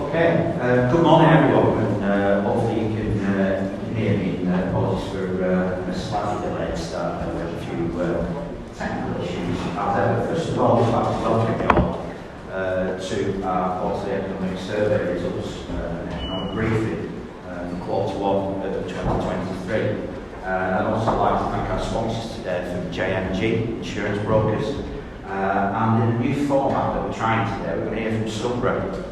Okay, good morning everyone, and hopefully you can hear me. Apologies for a slightly delayed start. We had a few technical issues. First of all, I'd like to welcome you all to our quarterly economic survey results and economic briefing for quarter one of 2023. I'd also like to thank our sponsors today from JMG, insurance brokers. And in a new format that we're trying today, we're going to hear from Subrahmaniam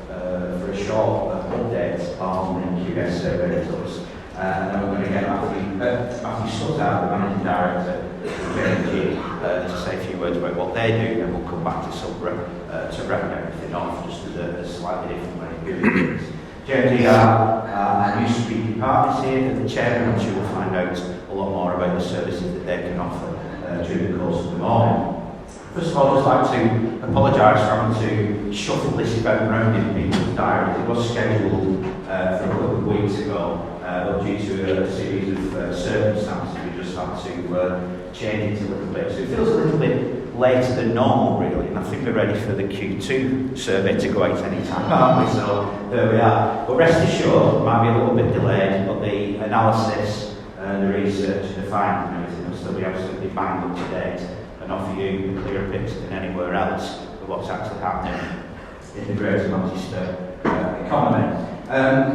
for a short update on the QES survey results. And then we're going to get Matthew Sutter, the Managing Director of JMG, to say a few words about what they do, and we'll come back to Subrahmaniam to wrap everything off just as a slightly different way of doing things. JMG are our new speaking partners here, and the chairman, I'm sure will find out a lot more about the services that they can offer during the course of the morning. First of all, I'd just like to apologise for having to shuffle this event around in people's diaries. It was scheduled for a couple of weeks ago, but due to a series of circumstances, we just had to change it a little bit. So it feels a little bit later than normal, really, and I think we're ready for the Q2 survey to go out any time, aren't we? So there we are. But rest assured, it might be a little bit delayed, but the analysis, the research, the findings and everything will still be absolutely bang up to date, and offer you a clearer picture than anywhere else of what's actually happening in the Greater Manchester economy.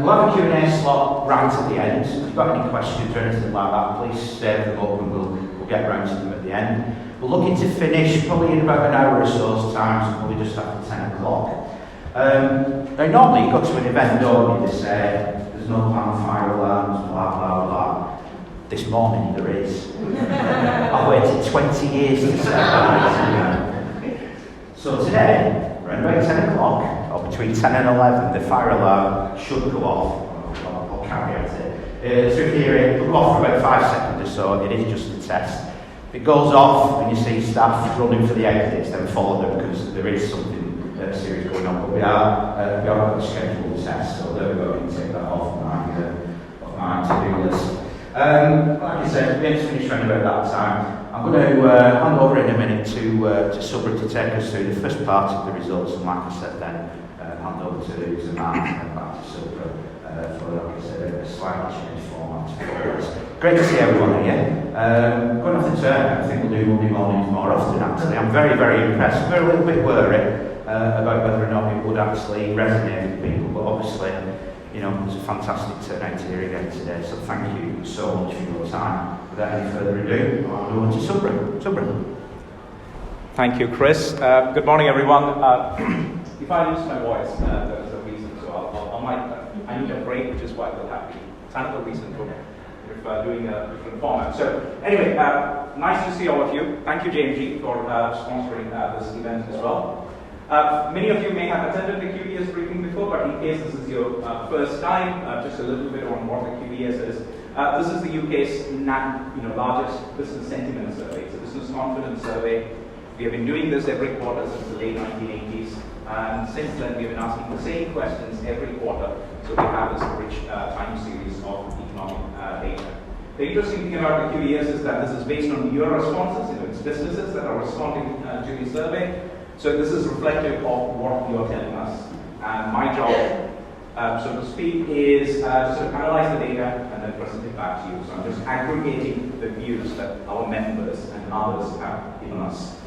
We'll have a Q&A slot right at the end. So if you've got any questions or anything like that, please save them up and we'll get around to them at the end. We're looking to finish probably in about an hour or so's time, so probably just after 10 o'clock. Now normally you go to an event, don't you, they say there's no plan fire alarms, blah blah blah. This morning there is. I've waited 20 years to say that. So today, around about 10 o'clock, or between 10 and 11, the fire alarm should go off. I'll caveat it. So if you hear it, it'll go off for about 5 seconds or so. It is just a test. If it goes off and you see staff running for the exits, then follow them because there is something serious going on. But we are got a scheduled test, so there we go. You can take that off my to-do list. Like I said, we're going to finish around about that time. I'm going to hand over in a minute to Subra to take us through the first part of the results, and like I said then, hand over to Matt and then back to Subra for, like I said, a slightly changed format. It's great to see everyone here. Going off the turn, I think we'll do Monday mornings more often actually. I'm very, very impressed. We're a little bit worried about whether or not it would actually resonate with people, but obviously, you know, it's a fantastic turnout here again today, so thank you so much for your time. Without any further ado, I'll hand over to Subra. Thank you, Chris. Good morning, everyone. If I lose my voice, there is a reason, so I need a break, which is why we'll have the another reason for doing a different format. So anyway, nice to see all of you. Thank you, JMG, for sponsoring this event as well. Many of you may have attended the QES briefing before, but in case this is your first time, just a little bit on what the QES is. This is the UK's largest business sentiment survey. It's a business confidence survey. We have been doing this every quarter since the late 1980s, and since then we have been asking the same questions every quarter. So we have this rich time series of economic data. The interesting thing about the QES is that this is based on your responses. It's businesses that are responding to the survey. So this is reflective of what you're telling us. And my job, so to speak, is to sort of analyze the data and then present it back to you. So I'm just aggregating the views that our members and others have given us.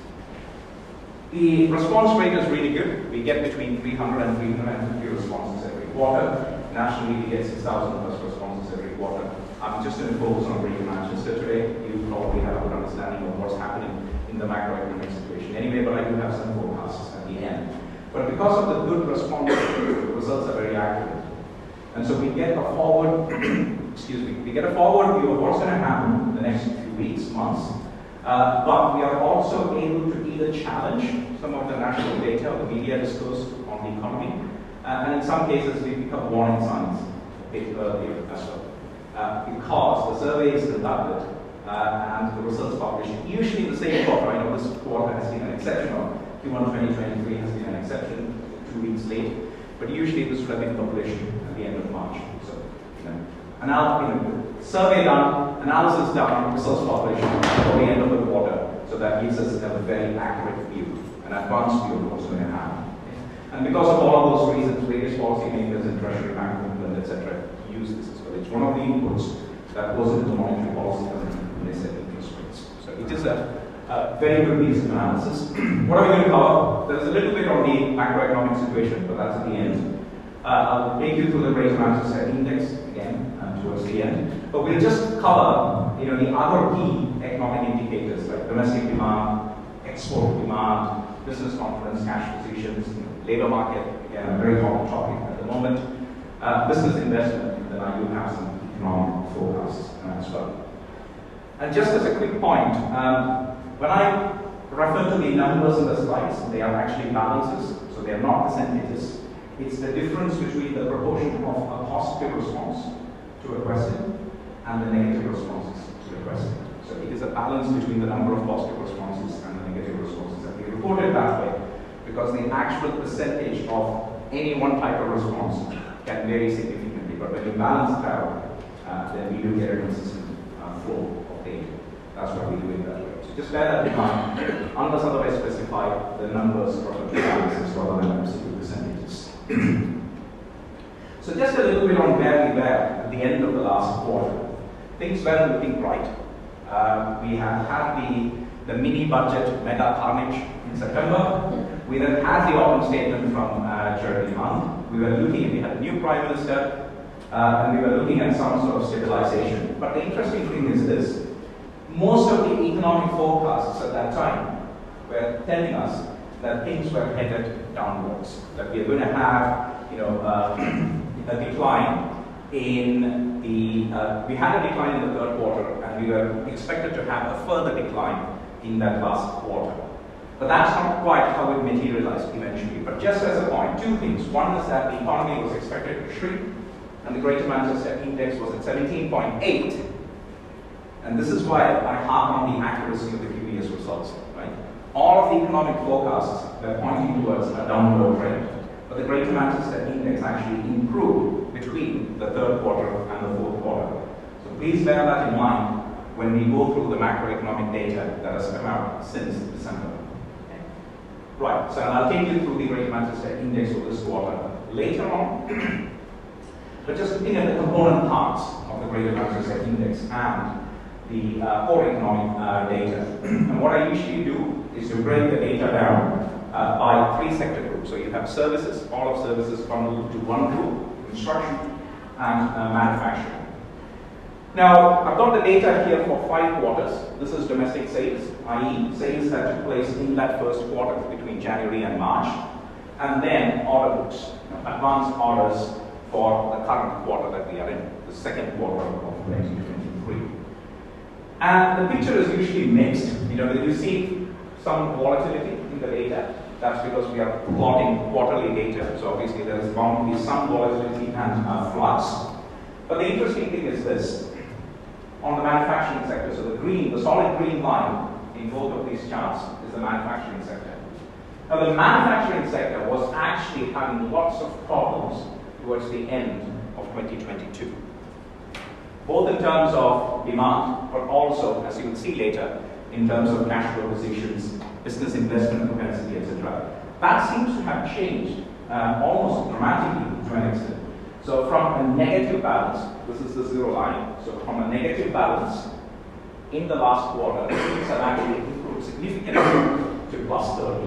The response rate is really good. We get between 300 and 350 responses every quarter. Nationally, we get 6,000 plus responses every quarter. I'm just going to focus on Greater Manchester today. You probably have a good understanding of what's happening in the macroeconomic situation anyway, but I do have some forecasts at the end. But because of the good response, the results are very accurate. And so we get a forward, we get a forward view of what's going to happen in the next few weeks, months. But we are also able to either challenge some of the national data or the media discourse on the economy, and in some cases we pick up warning signs a bit earlier as well. Because the survey is conducted and the results published usually in the same quarter. I know this quarter has been an exception, or Q1 2023 has been an exception, 2 weeks late, but usually this would have been published at the end of March. So, survey done, analysis done, results published for the end of the quarter. So that gives us a very accurate view, an advanced view of what's going to happen. And because of all of those reasons, various policymakers and Treasury Bank, etc., use this as well. It's one of the inputs that goes into the monetary policy when they set interest rates. So it is a very good piece of analysis. What are we going to cover? There's a little bit on the macroeconomic situation, but that's at the end. I'll take you through the Greater Manchester Index again towards the end. But we'll just cover the other key economic indicators like domestic demand, export demand, business confidence, cash positions, labor market, again a very hot topic at the moment, business investment, and then I do have some economic forecasts as well. And just as a quick point, when I refer to the numbers in the slides, they are actually balances, so they are not percentages. It's the difference between the proportion of a positive response to a question and the negative responses to a question. So it is a balance between the number of positive responses and the negative responses. And we report it that way because the actual percentage of any one type of response can vary significantly. But when you balance it out, then we do get a consistent flow of data. That's why we do it that way. So just bear that in mind. Unless otherwise specified, the numbers are balances rather than absolute percentages. So just a little bit on where we were at the end of the last quarter. Things were looking bright. We had had the mini budget meta carnage in September. We then had the autumn statement from Jeremy Hunt. We had a new Prime Minister, and we were looking at some sort of stabilization. But the interesting thing is this. Most of the economic forecasts at that time were telling us that things were headed downwards, that we are going to have a decline in we had a decline in the third quarter, and we were expected to have a further decline in that last quarter. But that's not quite how it materialized eventually. But just as a point, two things. One is that the economy was expected to shrink, and the Greater Manchester Index was at 17.8. And this is why I harp on the accuracy of the QES results. Right? All of the economic forecasts were pointing towards a downward trend. But the Greater Manchester Index actually improved between the third quarter and the fourth quarter. So please bear that in mind when we go through the macroeconomic data that has come out since December. Right, so I'll take you through the Greater Manchester Index for this quarter later on. But just looking at the component parts of the Greater Manchester Index and the core economic data. And what I usually do is to break the data down by three sector groups. So you have services, all of services bundled into one group, construction and manufacturing. Now, I've got the data here for 5 quarters. This is domestic sales, i.e. sales that took place in that first quarter between January and March. And then order books, advanced orders for the current quarter that we are in, the second quarter of 2023. And the picture is usually mixed. You see some volatility in the data. That's because we are plotting quarterly data. So obviously there is bound to be some volatility and flux. But the interesting thing is this. On the manufacturing sector, so the solid green line in both of these charts is the manufacturing sector. Now the manufacturing sector was actually having lots of problems towards the end of 2022. Both in terms of demand, but also, as you will see later, in terms of cash flow positions, business investment propensity, etc. That seems to have changed almost dramatically to an extent. So from a negative balance, this is the zero line, so from a negative balance in the last quarter, things have actually improved significantly to plus 30.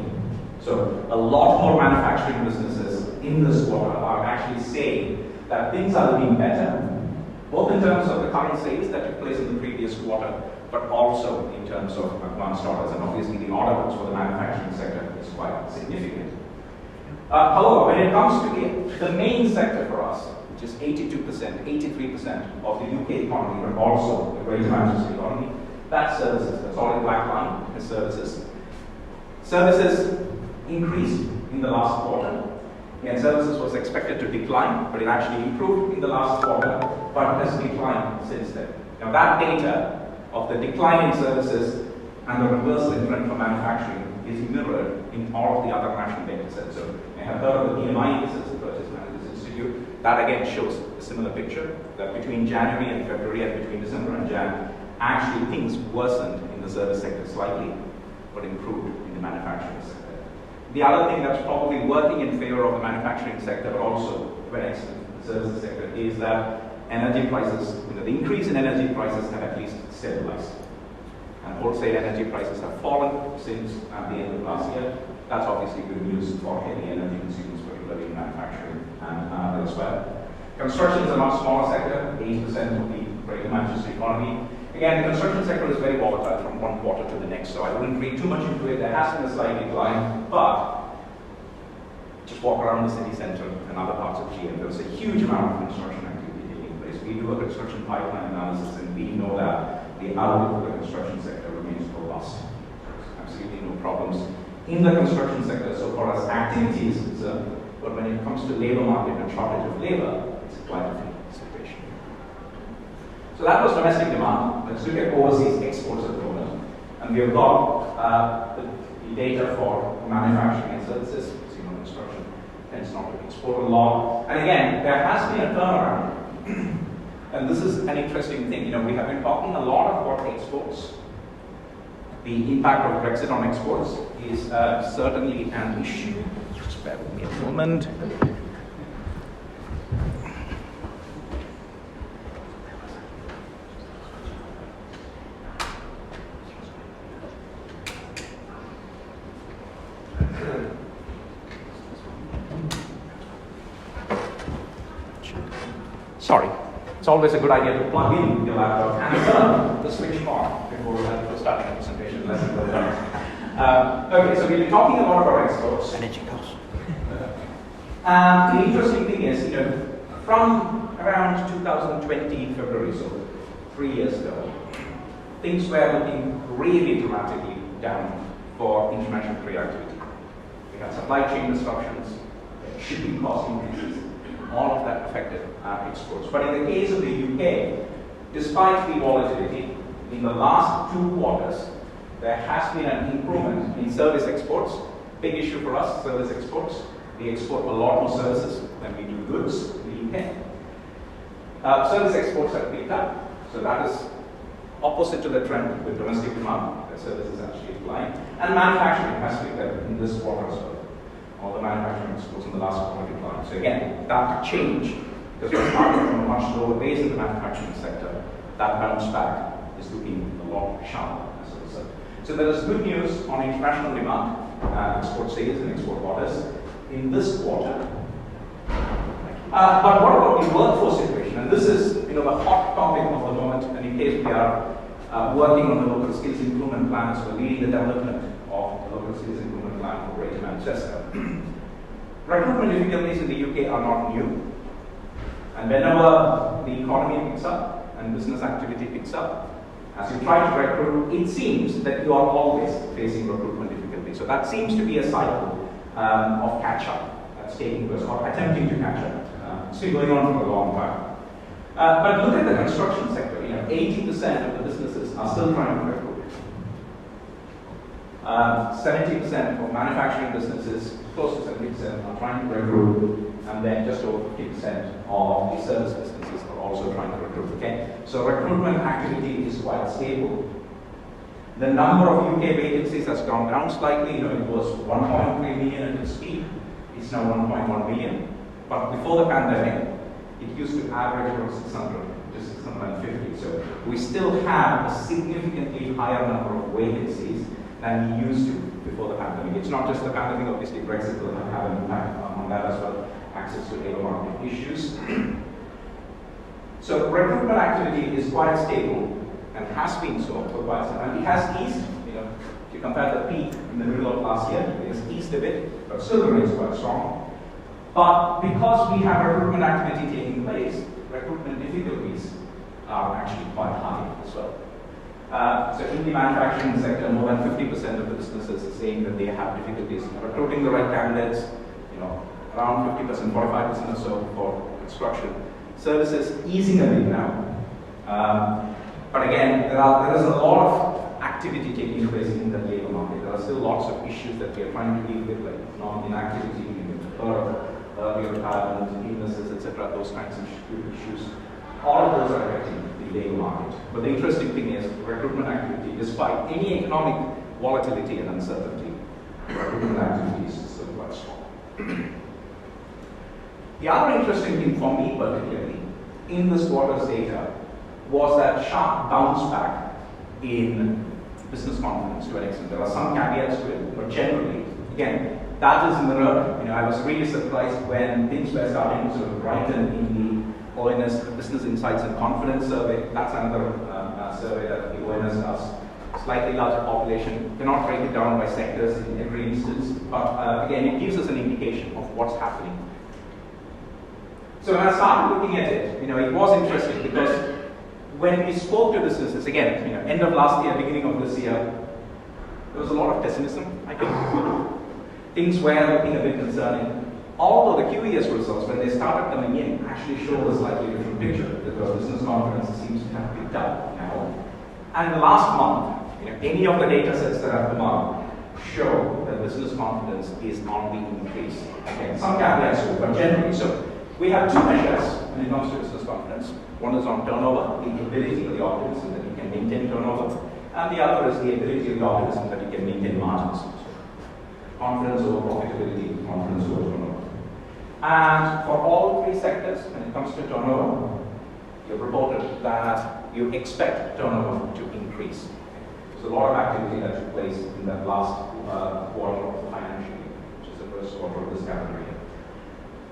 So a lot more manufacturing businesses in this quarter are actually saying that things are looking better, both in terms of the current sales that took place in the previous quarter, but also in terms of advanced orders. And obviously the order books for the manufacturing sector is quite significant. However, when it comes to the main sector for us, which is 82%, 83% of the UK economy, but also the Greater Manchester economy, that's services. The solid black line is services. Services increased in the last quarter. Again, services was expected to decline, but it actually improved in the last quarter, but has declined since then. Now that data of the decline in services and the reversal in trend for manufacturing is mirrored in all of the other national data sets. So you have heard of the PMI indices, the Purchase Managers Institute. That again shows a similar picture, that between January and February and between December and Jan, actually things worsened in the service sector slightly, but improved in the manufacturing sector. The other thing that's probably working in favor of the manufacturing sector, but also to an extent the services sector, is that energy prices, the increase in energy prices have at least stabilized. And wholesale energy prices have fallen since the end of last year. That's obviously good news for heavy energy consumers, particularly in manufacturing and elsewhere. Construction is a much smaller sector, 8% of the Greater Manchester economy. Again, the construction sector is very volatile from one quarter to the next, so I wouldn't read too much into it. There has been a slight decline, but just walk around the city centre and other parts of GM. There's a huge amount of construction activity taking place. We do a construction pipeline analysis, and we know that the outlook for the construction sector remains robust. Absolutely no problems in the construction sector so far as activity is concerned, but when it comes to labour market and shortage of labour, it's quite a different situation. So that was domestic demand. Let's look at overseas exports at the moment. And we have got the data for manufacturing and services. So, construction tends not to export a lot. And again, there has been a turnaround. And this is an interesting thing. We have been talking a lot about exports. The impact of Brexit on exports is certainly an issue. Just bear with me a moment. Sorry, it's always a good idea to plug in your laptop and turn the switch on before starting a presentation. Okay, so we've been talking a lot about exports. Energy costs. The interesting thing is, from around 2020 February, so 3 years ago, things were looking really dramatically down for international trade activity. We had supply chain disruptions, shipping cost increases. All of that affected exports. But in the case of the UK, despite the volatility, in the last 2 quarters, there has been an improvement in service exports. Big issue for us, service exports. We export a lot more services than we do goods in the UK. Service exports have picked up, so that is opposite to the trend with domestic demand. The services actually decline. And manufacturing has picked up in this quarter as well. All the manufacturing exports in the last quarter declined. So again, that change, because we're starting from a much lower base in the manufacturing sector, that bounce back is looking a lot sharper as a result. So there is good news on international demand, export sales and export orders in this quarter. But what about the workforce situation? And this is the hot topic of the moment, and in case we are working on the local skills improvement plans, we're leading the development of the local skills improvement plan for Greater Manchester. Recruitment difficulties in the UK are not new. And whenever the economy picks up and business activity picks up, as you try to recruit, it seems that you are always facing recruitment difficulties. So that seems to be a cycle of catch-up that's taking place, or attempting to catch up. It's been going on for a long time. But look at the construction sector. 80% of the businesses are still trying to recruit. 70% of manufacturing businesses, close to 70%, are trying to recruit, and then just over 50% of the service businesses are also trying to recruit. Okay, so recruitment activity is quite stable. The number of UK vacancies has gone down slightly. It was 1.3 million at its peak. It's now 1.1 million. But before the pandemic, it used to average around 600 to 650. So we still have a significantly higher number of vacancies than we used to before the pandemic. It's not just the pandemic, obviously Brexit will have an impact on that as well, access to labour market issues. So recruitment activity is quite stable and has been so for quite some time. It has eased, if you compare the peak in the middle of last year, it has eased a bit, but still remains quite strong. But because we have recruitment activity taking place, recruitment difficulties are actually quite high as well. So in the manufacturing sector, more than 50% of the businesses are saying that they have difficulties in recruiting the right candidates, around 50%, 45% or so for construction. Services easing a bit now. But again, there is a lot of activity taking place in the labour market. There are still lots of issues that we are trying to deal with, like non-inactivity, early retirement, illnesses, etc., those kinds of issues. All of those are affecting the labour market. But the interesting thing is recruitment activity, despite any economic volatility and uncertainty, recruitment activity is still quite strong. The other interesting thing for me particularly in this quarter's data was that sharp bounce back in business confidence to an extent. There are some caveats to it, but generally, again, that is in the road. I was really surprised when things were starting to sort of brighten in the ONS Business Insights and Confidence survey. That's another survey that the ONS does. Slightly larger population. Cannot break it down by sectors in every instance, but again, it gives us an indication of what's happening. So when I started looking at it, it was interesting because when we spoke to businesses, again, end of last year, beginning of this year, there was a lot of pessimism, I think. Things were looking a bit concerning. Although the QES results, when they started coming in, actually showed a slightly different picture because business confidence seems to have picked up now. And the last month, any of the data sets that have come out show that business confidence is on the increase. Okay, some caveats, but generally so. We have two measures when it comes to business confidence. One is on turnover, the ability of the organism that you can maintain turnover, and the other is the ability of the organism that you can maintain margins. So confidence over profitability, confidence over turnover. And for all three sectors, when it comes to turnover, you've reported that you expect turnover to increase. There's a lot of activity that took place in that last quarter of the financial year, which is the first quarter of this calendar year.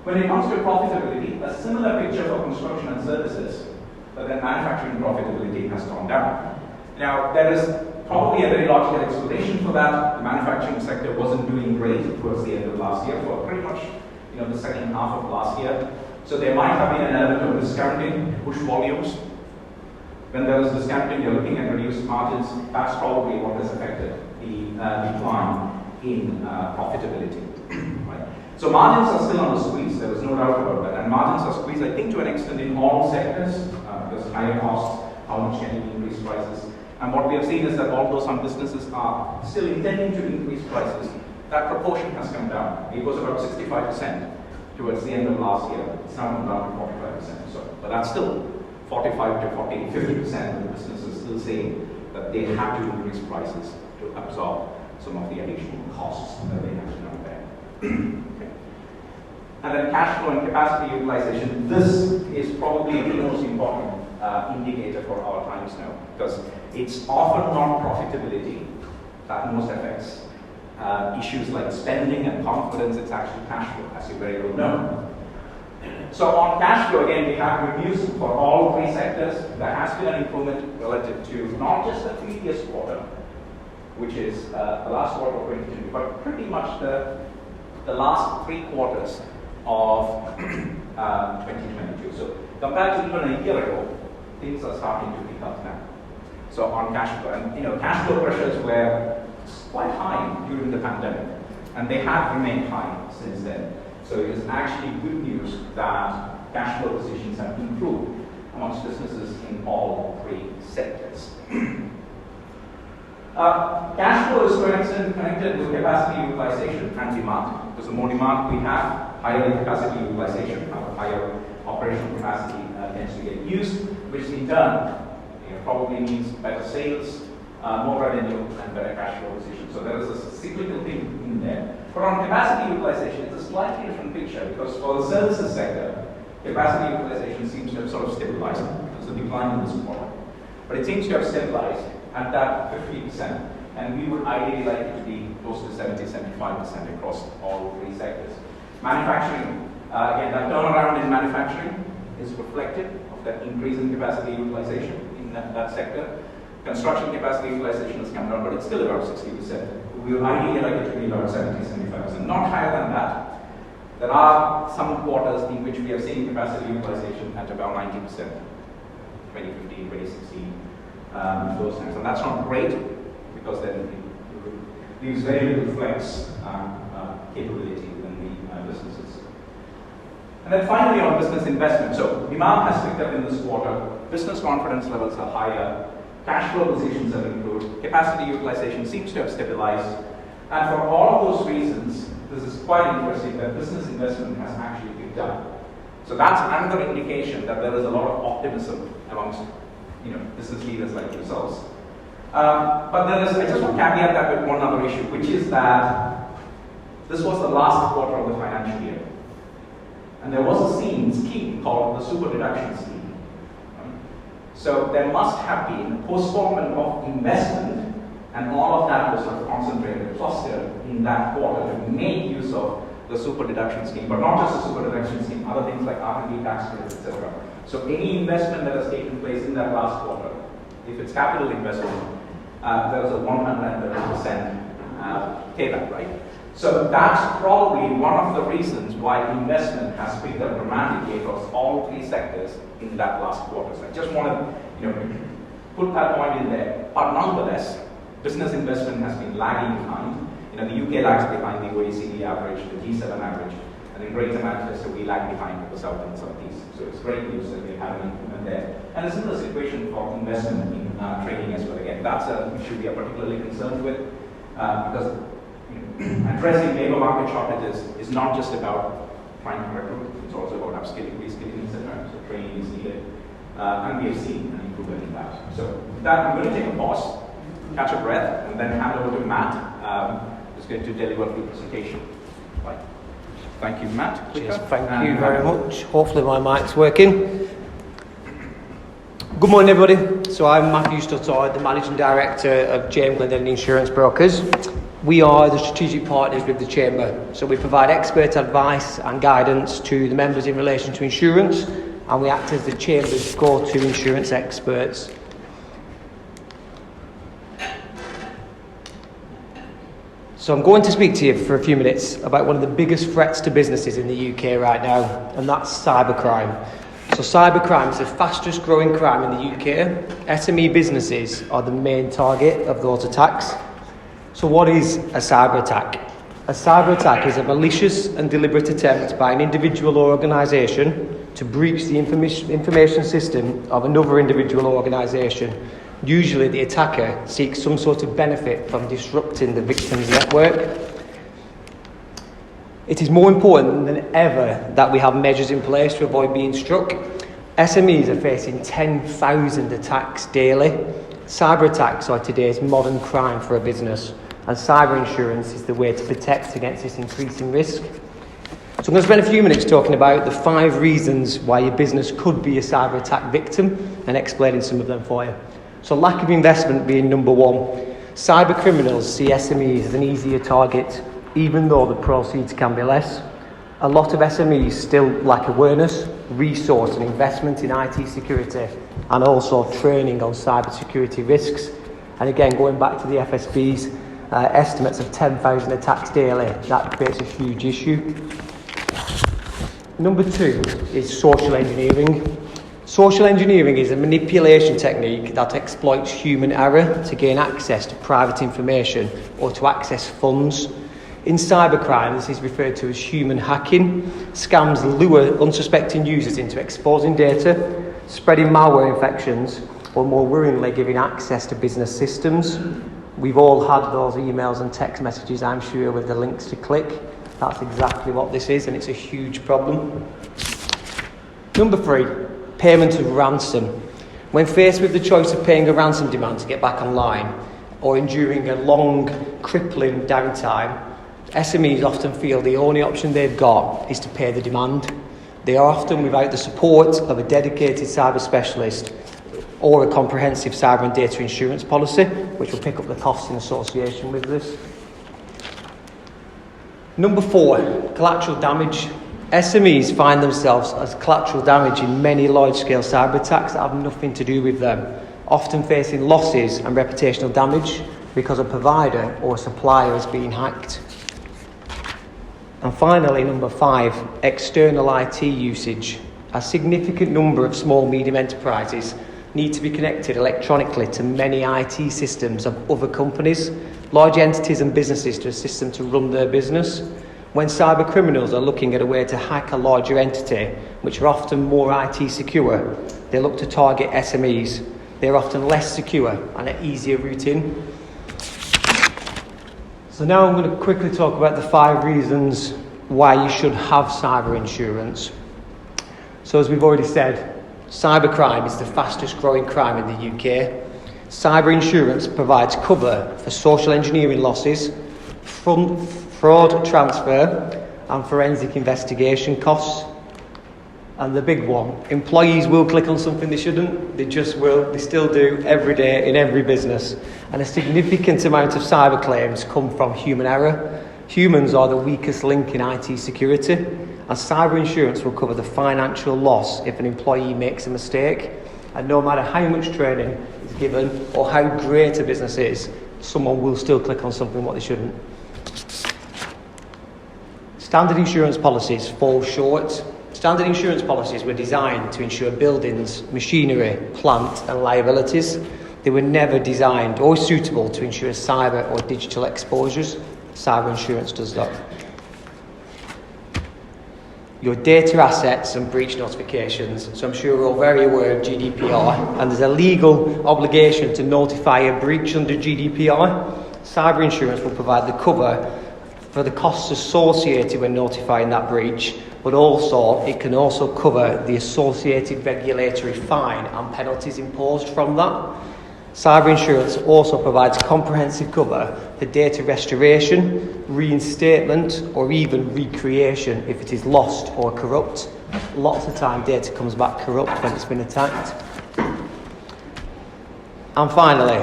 When it comes to profitability, a similar picture for construction and services, but then manufacturing profitability has gone down. Now, there is probably a very logical explanation for that. The manufacturing sector wasn't doing great towards the end of last year for pretty much the second half of last year. So there might have been an element of discounting to push volumes. When there is discounting, you're looking at reduced margins. That's probably what has affected the decline in profitability. Right? So margins are still on the squeeze, there is no doubt about that. And margins are squeezed, I think, to an extent in all sectors. There's higher costs, how much can you increase prices? And what we have seen is that although some businesses are still intending to increase prices, that proportion has come down. It was about 65% towards the end of last year. It's now come down to 45%. But that's still 45 to 40, 50% of the businesses still saying that they have to increase prices to absorb some of the additional costs that they have to now bear. Okay. And then cash flow and capacity utilization. This is probably the most important indicator for our times now, because it's often not profitability that most affects issues like spending and confidence. It's actually cash flow, as you very well know. So on cash flow, again, we have reviews for all three sectors. There has been an improvement relative to not just the previous quarter, which is the last quarter of 2022, but pretty much the last 3 quarters of 2022. So compared to even a year ago, things are starting to pick up now. So on cash flow, and cash flow pressures were quite high during the pandemic, and they have remained high since then. So it is actually good news that cash flow positions have improved amongst businesses in all three sectors. Cash flow is to an extent connected with capacity utilization and demand. Because the more demand we have, higher the capacity utilization, higher operational capacity tends to get used, which in turn probably means better sales, more revenue, and better cash flow position. So there is a cyclical thing in there. But on capacity utilization, it's a slightly different picture, because for the services sector, capacity utilization seems to have sort of stabilized. There's a decline in this quarter. But it seems to have stabilized at that 50%, and we would ideally like it to be close to 70-75% across all three sectors. Manufacturing, again, that turnaround in manufacturing is reflective of that increase in capacity utilization in that sector. Construction capacity utilization has come down, but it's still about 60%. We would ideally like it to be about 70-75%, not higher than that. There are some quarters in which we have seen capacity utilization at about 90%, 2015, 2016, those times. And that's not great, because then it leaves very little flex capability in the businesses. And then finally on business investment. So demand has picked up in this quarter, business confidence levels are higher, cash flow positions have improved, capacity utilization seems to have stabilized, and for all of those reasons, this is quite interesting that business investment has actually picked up. So that's another indication that there is a lot of optimism amongst business leaders like yourselves. But I just want to caveat that with one other issue, which is that This was the last quarter of the financial year. And there was a scheme called the super deduction scheme. Right? So there must have been postponement of investment, and all of that was sort of concentrated, clustered in that quarter to make use of the super deduction scheme, but not just the super deduction scheme, other things like R&D tax credits, etc. So any investment that has taken place in that last quarter, if it's capital investment, there is a 130% payback, right? So that's probably one of the reasons why investment has picked up dramatically across all three sectors in that last quarter. So I just want to, put that point in there. But nonetheless, business investment has been lagging behind. The UK lags behind the OECD average, the G7 average, and in Greater Manchester we lag behind the South and Southeast. So it's great news that we have an improvement there. And a similar situation for investment in training as well. Again, that's an issue we are particularly concerned with because addressing labour market shortages is not just about trying to recruit, it's also about upskilling, reskilling, etc. So training is needed. And we have seen an improvement in that. So with that, I'm going to take a pause, catch a breath, and then hand over to Matt, who's going to deliver the presentation. Right. Thank you, Matt. Cheers. Thank you very much. Hopefully my mic's working. Good morning, everybody. So I'm Matthew Stuttard, the Managing Director of James Glendale Insurance Brokers. We are the strategic partners with the Chamber. So we provide expert advice and guidance to the members in relation to insurance, and we act as the Chamber's go-to insurance experts. So I'm going to speak to you for a few minutes about one of the biggest threats to businesses in the UK right now, and that's cybercrime. So cybercrime is the fastest growing crime in the UK. SME businesses are the main target of those attacks. So what is a cyber attack? A cyber attack is a malicious and deliberate attempt by an individual or organisation to breach the information system of another individual or organisation. Usually the attacker seeks some sort of benefit from disrupting the victim's network. It is more important than ever that we have measures in place to avoid being struck. SMEs are facing 10,000 attacks daily. Cyber attacks are today's modern crime for a business, and cyber insurance is the way to protect against this increasing risk. So I'm going to spend a few minutes talking about the 5 reasons why your business could be a cyber attack victim and explaining some of them for you. So lack of investment being number 1. Cyber criminals see SMEs as an easier target, even though the proceeds can be less. A lot of SMEs still lack awareness, resource and investment in IT security, and also training on cyber security risks. And again, going back to the FSB's estimates of 10,000 attacks daily, that creates a huge issue. Number 2 is social engineering. Social engineering is a manipulation technique that exploits human error to gain access to private information or to access funds. In cybercrime, this is referred to as human hacking. Scams lure unsuspecting users into exposing data, spreading malware infections, or more worryingly, giving access to business systems. We've all had those emails and text messages, I'm sure, with the links to click. That's exactly what this is, and it's a huge problem. Number 3, payment of ransom. When faced with the choice of paying a ransom demand to get back online or enduring a long, crippling downtime, SMEs often feel the only option they've got is to pay the demand. They are often without the support of a dedicated cyber specialist or a comprehensive cyber and data insurance policy, which will pick up the costs in association with this. Number 4, collateral damage. SMEs find themselves as collateral damage in many large-scale cyber attacks that have nothing to do with them, often facing losses and reputational damage because a provider or a supplier is being hacked. And finally, number 5, external IT usage. A significant number of small medium enterprises need to be connected electronically to many IT systems of other companies, large entities and businesses to assist them to run their business. When cyber criminals are looking at a way to hack a larger entity, which are often more IT secure, they look to target SMEs. They're often less secure and an easier route in. So now I'm going to quickly talk about the 5 reasons why you should have cyber insurance. So as we've already said, cybercrime is the fastest growing crime in the UK. Cyber insurance provides cover for social engineering losses, fraud transfer and forensic investigation costs. And the big one, employees will click on something they shouldn't. They just will. They still do every day in every business. And a significant amount of cyber claims come from human error. Humans are the weakest link in IT security, and cyber insurance will cover the financial loss if an employee makes a mistake. And no matter how much training is given or how great a business is, someone will still click on something what they shouldn't. Standard insurance policies fall short. Standard insurance policies were designed to insure buildings, machinery, plant and liabilities. They were never designed or suitable to insure cyber or digital exposures. Cyber insurance does that. Your data assets and breach notifications. So I'm sure we're all very aware of GDPR, and there's a legal obligation to notify a breach under GDPR. Cyber insurance will provide the cover for the costs associated with notifying that breach, but also it can also cover the associated regulatory fine and penalties imposed from that. Cyber insurance also provides comprehensive cover for data restoration, reinstatement, or even recreation if it is lost or corrupt. Lots of time data comes back corrupt when it's been attacked. And finally,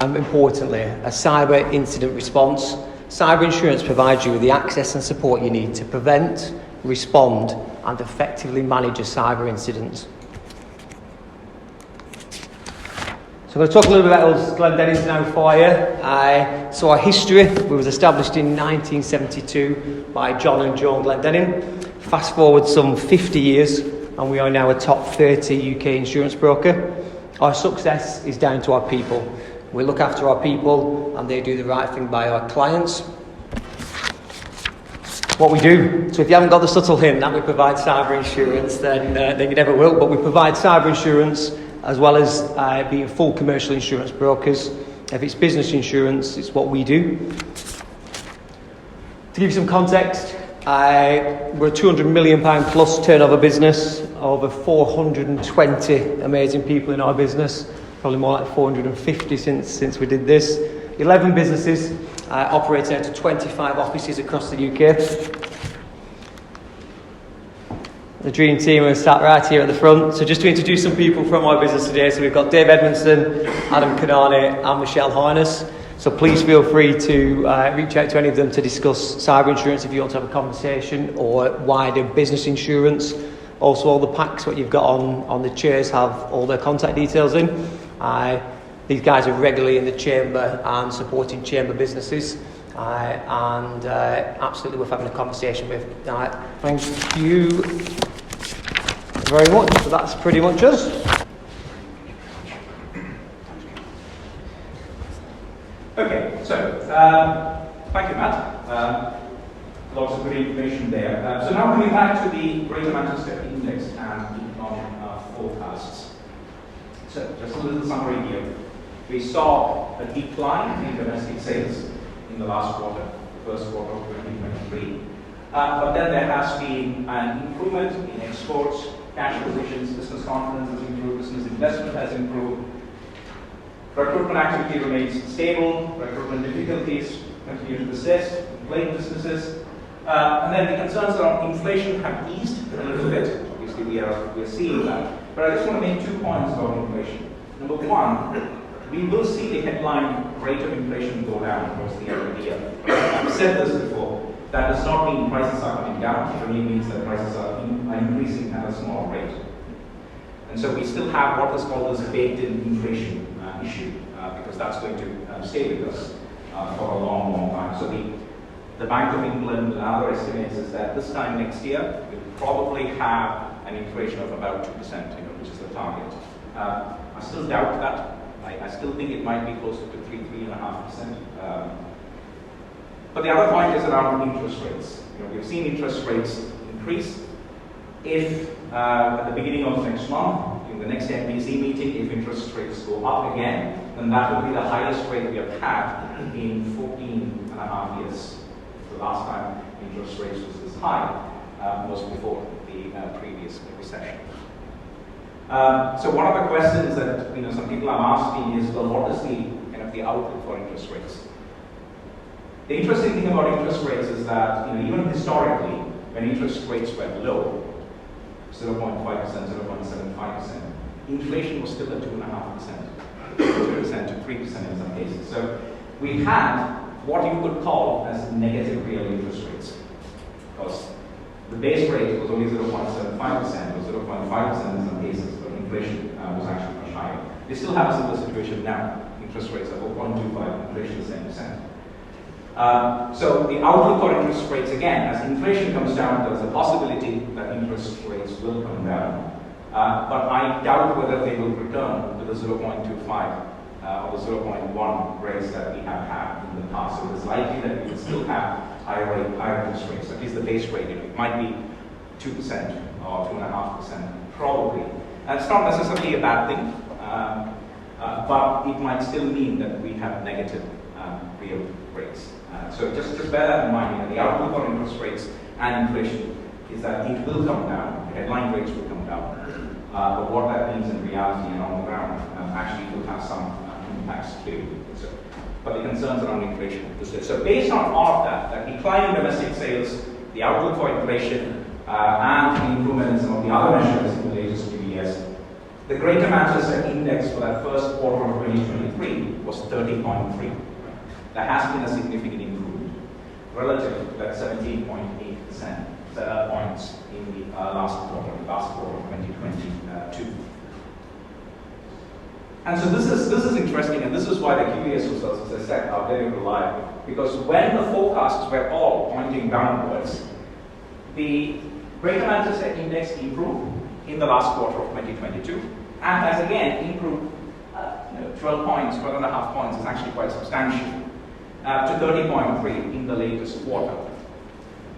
and importantly, a cyber incident response. Cyber insurance provides you with the access and support you need to prevent, respond, and effectively manage a cyber incident. So I'm going to talk a little bit about us Glendenning's now for you. So our history, we was established in 1972 by John and Joan Glendenning. Fast forward some 50 years and we are now a top 30 UK insurance broker. Our success is down to our people. We look after our people and they do the right thing by our clients. What we do, so if you haven't got the subtle hint that we provide cyber insurance, then you never will, but we provide cyber insurance as well as being full commercial insurance brokers. If it's business insurance, it's what we do. To give you some context, we're a £200 million plus turnover business, over 420 amazing people in our business, probably more like 450 since we did this. 11 businesses operating out of 25 offices across the UK. The dream team are sat right here at the front. So just to introduce some people from our business today. So we've got Dave Edmondson, Adam Kanani and Michelle Harness. So please feel free to reach out to any of them to discuss cyber insurance if you want to have a conversation, or wider business insurance. Also, all the packs what you've got on the chairs have all their contact details in. These guys are regularly in the chamber and supporting chamber businesses. And absolutely worth having a conversation with. Thank you very much. So that's pretty much us. Okay, so thank you, Matt. Lots of good information there. So now coming back to the Greater Manchester Index and economic forecasts. So just a little summary here. We saw a decline in domestic sales in the last quarter, the first quarter of 2023. But then there has been an improvement in exports, cash positions, business confidence has improved, business investment has improved. Recruitment activity remains stable, recruitment difficulties continue to persist in plain businesses. And then the concerns around inflation have eased a little bit. Obviously, we are seeing that. But I just want to make 2 points about inflation. Number one, we will see the headline rate of inflation go down towards the end of the year. I've said this before. That does not mean prices are coming down. It only means that prices are increasing at a small rate. And so we still have what is called this baked-in inflation issue, because that's going to stay with us for a long, long time. So the Bank of England and other estimates is that this time next year, we'll probably have an inflation of about 2%, which is the target. I still doubt that. I still think it might be closer to 3.5%. But the other point is around interest rates. We've seen interest rates increase. If at the beginning of next month, in the next MPC meeting, if interest rates go up again, then that will be the highest rate we have had in 14.5 years. The last time interest rates was this high was before the previous recession. So one of the questions that some people are asking is, well, what is the outlook for interest rates? The interesting thing about interest rates is that even historically, when interest rates were low, 0.5%, 0.75%, inflation was still at 2.5%, 2% to 3% in some cases. So we had what you could call as negative real interest rates, because the base rate was only 0.75% or 0.5% in some cases, but inflation was actually much higher. We still have a similar situation now. Interest rates are 4.25, inflation is 10%. So the outlook for interest rates, again, as inflation comes down, there's a possibility that interest rates will come down. But I doubt whether they will return to the 0.25 or the 0.1 rates that we have had in the past. So it's likely that we will still have higher interest rates, at least the base rate. It might be 2% or 2.5%, probably. And it's not necessarily a bad thing, but it might still mean that we have negative real rates. So just bear that in mind. The outlook on interest rates and inflation is that it will come down. The headline rates will come down. But what that means in reality and on the ground actually will have some impacts too. So, but the concerns around inflation persist. So based on all of that, decline in domestic sales, the outlook for inflation, and the improvement in some of the other measures in the latest QES, the Greater Manchester Index for that first quarter of 2023 was 30.3. There has been a significant improvement relative to that 17.8% points in the last quarter of 2022. And so this is interesting, and this is why the QES results, as I said, are very reliable. Because when the forecasts were all pointing downwards, the Greater Manchester Index improved in the last quarter of 2022, and has again improved 12 points, 12.5 points is actually quite substantial, to 30.3 in the latest quarter,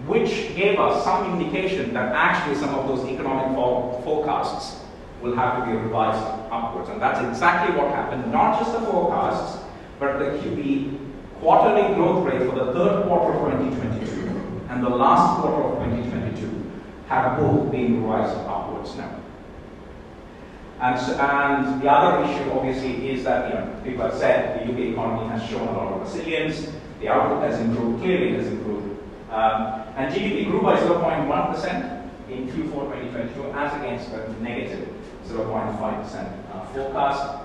which gave us some indication that actually some of those economic forecasts will have to be revised upwards. And that's exactly what happened, not just the forecasts, but the QE quarterly growth rate for the third quarter of 2022 and the last quarter of 2022 have both been revised upwards now. And the other issue, obviously, is that people have said the UK economy has shown a lot of resilience, the outlook has improved, clearly it has improved, and GDP grew by 0.1% in Q4 2022 as against a negative 0.5% forecast.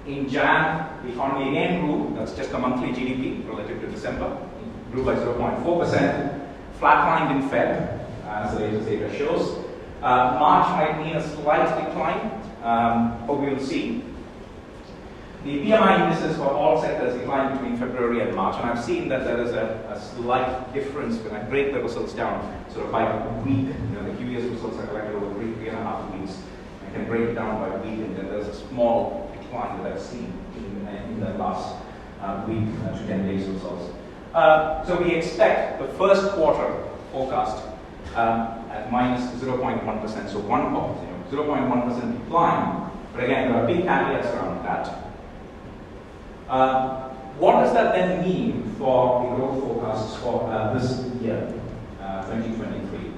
In Jan, the economy again grew, that's just a monthly GDP relative to December, it grew by 0.4%, flatlined in Feb, as the latest data shows. March might mean a slight decline, but we will see. The PMI indices for all sectors declined between February and March, and I've seen that there is a slight difference when I break the results down, sort of by week. The QES results are collected over 3.5 weeks. I can break it down by week, and then there's a small decline that I've seen in the last week to 10 days results. So we expect the first quarter forecast at minus 0.1%, so 0.1% decline. But again, there are big caveats around that. What does that then mean for the growth forecasts for this year, 2023?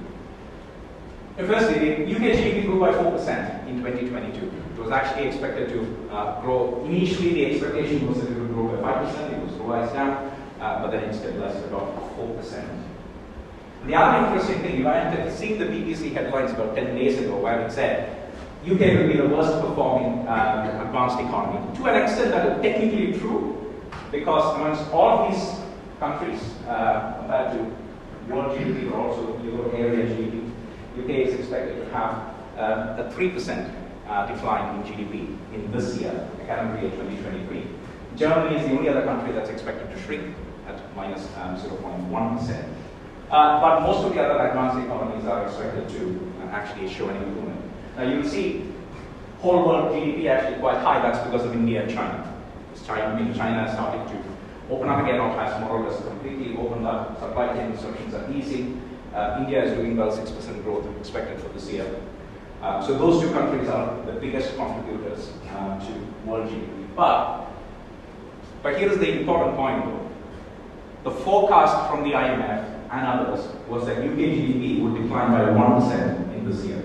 Firstly, the UK GDP grew by 4% in 2022. It was actually expected to grow. Initially, the expectation was that it would grow by 5%. It was revised down, but then it stabilized at about 4%. The other interesting thing, I had seen the BBC headlines about 10 days ago where it said UK will be the worst performing advanced economy. To an extent that is technically true, because amongst all of these countries, compared to world GDP or also Euro area GDP, UK is expected to have a 3% decline in GDP in this year, calendar year 2023. Germany is the only other country that's expected to shrink at minus 0.1%. But most of the other advanced economies are expected to actually show an improvement. Now you'll see whole world GDP actually quite high. That's because of India and China. China has started to open up again, or has more or less completely opened up. Supply chain disruptions are easing. India is doing well, 6% growth expected for this year. So those two countries are the biggest contributors to world GDP. But here's the important point though. The forecast from the IMF and others was that UK GDP would decline by 1% in this year.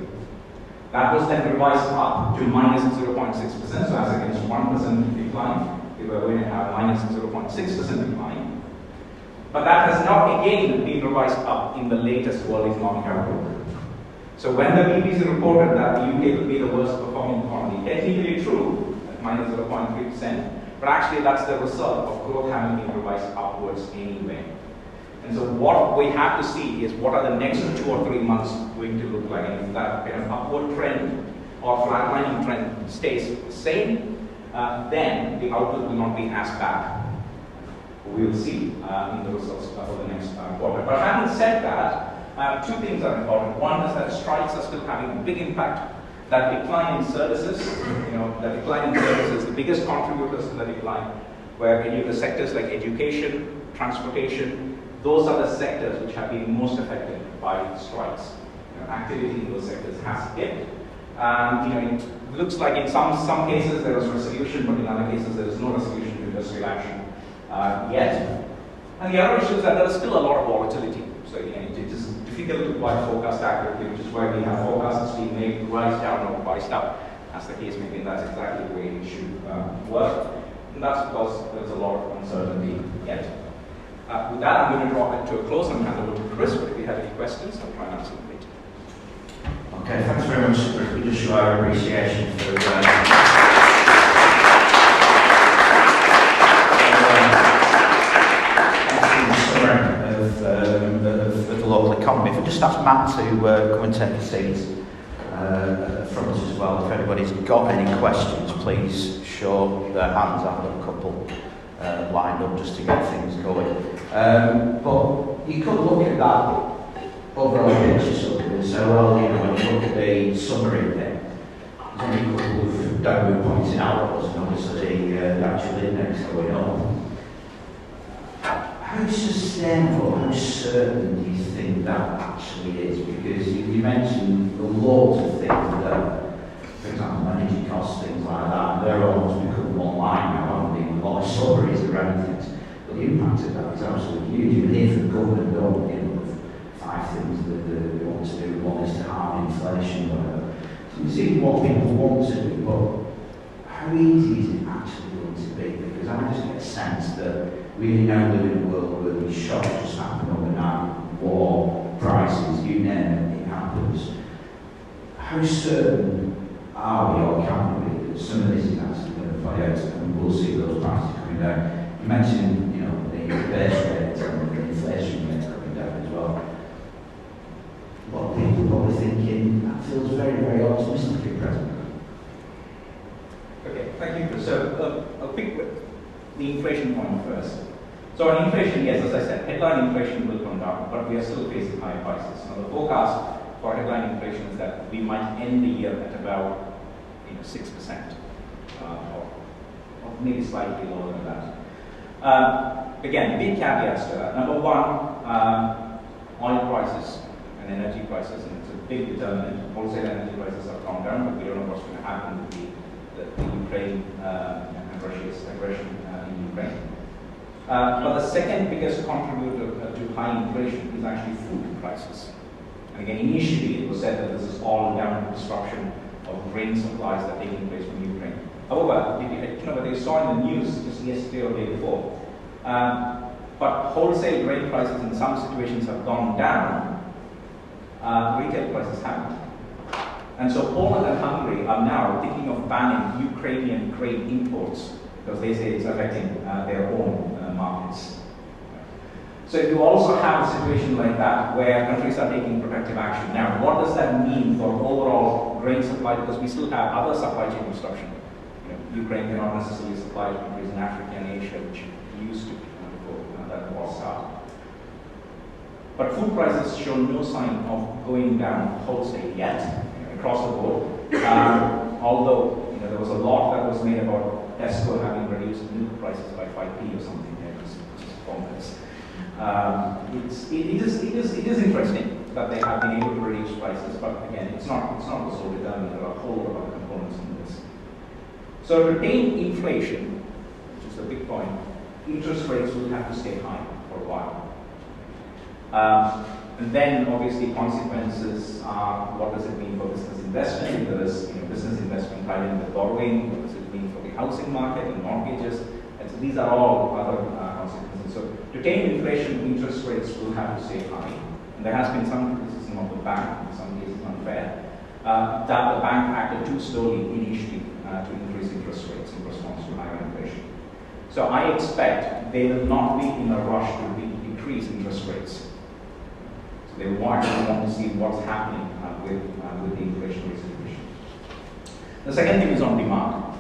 That was then revised up to minus 0.6%, so as against 1% decline, we were going to have minus 0.6% decline. But that has not again been revised up in the latest World Economic Outlook. So when the BBC reported that the UK would be the worst performing economy, technically true, at minus 0.3%, but actually that's the result of growth having been revised upwards anyway. And so what we have to see is what are the next 2 or 3 months going to look like, and if that kind of upward trend or flatlining trend stays the same, then the outlook will not be as bad. We will see in the results for the next quarter. But having said that, 2 things are important. One is that strikes are still having a big impact. That decline in services, the biggest contributors to the decline, where any of the sectors like education, transportation, those are the sectors which have been most affected by strikes. Activity in those sectors has dipped. It looks like in some cases there was resolution, but in other cases there is no resolution to industrial action yet. And the other issue is that there is still a lot of volatility. So it is difficult to quite forecast accurately, which is why we have forecasts being made rise down or rise up, as the case may be. That's exactly the way it should work. And that's because there's a lot of uncertainty yet. With that, I'm going to draw it to a close and hand over to Chris. But if you have any questions, I'll try and answer them later. Okay, thanks very much. We just show our appreciation for of the local economy. If we just ask Matt to come and take a seat from us as well. If anybody's got any questions, please show their hands. I've got a couple lined up just to get things going. But you could look at that overall picture sort of and say, well, when you look at the summary there, there's only a couple of downward points in outputs and obviously the actual index going up. How sustainable, how certain do you think that actually is? Because you mentioned loads of things that, for example, energy costs, things like that, and they're almost become online now, haven't they? A lot of summaries around things. But the impact of that is absolutely huge. You hear from government, don't you, of 5 things that they want to do. One is to harm inflation, whatever. So you see what people want to do, but how easy is it actually going to be? Because I just get a sense that we now live in a world where these shocks just happen overnight, war, prices, you name it, it happens. How certain are we, or can we, that some of this is actually going to play out and we'll see those prices coming down? You mentioned, the base rate and the inflation rate coming down as well. A lot of people are probably thinking that feels very, very optimistic at present. Okay, thank you, Chris. So, a quick the inflation point first. So on inflation, yes, as I said, headline inflation will come down, but we are still facing high prices. Now the forecast for headline inflation is that we might end the year at about 6%, or maybe slightly lower than that. Again, big caveats to that. Number one, oil prices and energy prices, and it's a big determinant. Wholesale energy prices have gone down, but we don't know what's going to happen with the Ukraine and Russia's aggression in Ukraine. But the second biggest contributor to high inflation is actually food prices. And again, initially it was said that this is all down to disruption of grain supplies that are taking place from Ukraine. However, whether you saw in the news just yesterday or the day before, but wholesale grain prices in some situations have gone down, retail prices haven't. And so Poland and Hungary are now thinking of banning Ukrainian grain imports because they say it's affecting their own markets. So if you also have a situation like that where countries are taking protective action, now what does that mean for overall grain supply? Because we still have other supply chain disruption. Ukraine cannot necessarily supply to countries in Africa and Asia, which used to before that war started. But food prices show no sign of going down wholesale yet across the board. Although there was a lot that was made about Tesco having reduced milk prices by 5p or something, which is bonkers. It is interesting that they have been able to reduce prices, but again, it's not the sole determinant. There are a whole lot of other components in this. So to retain inflation, which is the big point, interest rates will have to stay high for a while. And then obviously consequences are what does it mean for business investment? If there is business investment tied in with borrowing, what does it mean for the housing market and mortgages? And so these are all other consequences. So To tame inflation, interest rates will have to stay high. And there has been some criticism of the bank, in some cases unfair, that the bank acted too slowly initially to increase interest rates in response to higher inflation. So I expect they will not be in a rush to decrease interest rates. So they want to see what's happening with the inflationary situation. The second thing is on demand.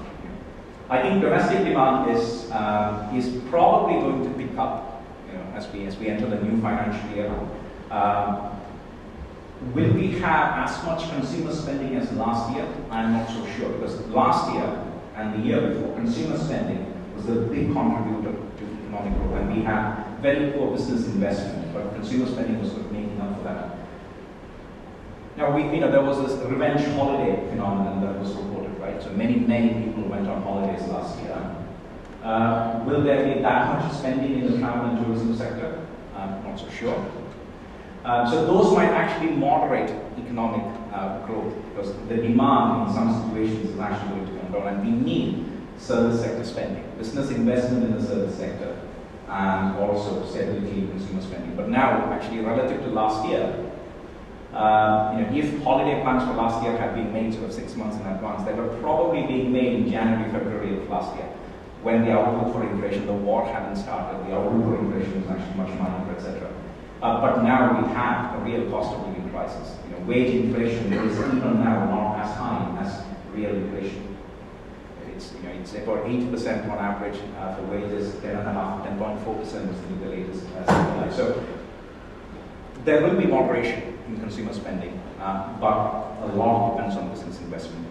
I think domestic demand is probably going to pick up, as we enter the new financial year. Will we have as much consumer spending as last year? I'm not so sure, because last year and the year before, consumer spending was a big contributor to economic growth, and we had very poor business investment, but consumer spending was sort of making up for that. Now, there was this revenge holiday phenomenon that was reported, right? So many people went on holidays last year. Will there be that much spending in the travel and tourism sector? I'm not so sure. So those might actually moderate economic growth, because the demand in some situations is actually going to come down, and we need service sector spending, business investment in the service sector, and also stability in consumer spending. But now, actually, relative to last year, if holiday plans for last year had been made sort of 6 months in advance, they were probably being made in January, February of last year, when the outlook for inflation, the war hadn't started, the outlook for inflation was actually much milder, etc. But now we have a real cost of living crisis. Wage inflation is even now not as high as real inflation. It's about 8% on average for wages, 10.5%, 10.4% was the latest CPI. So there will be moderation in consumer spending, but a lot depends on business investment.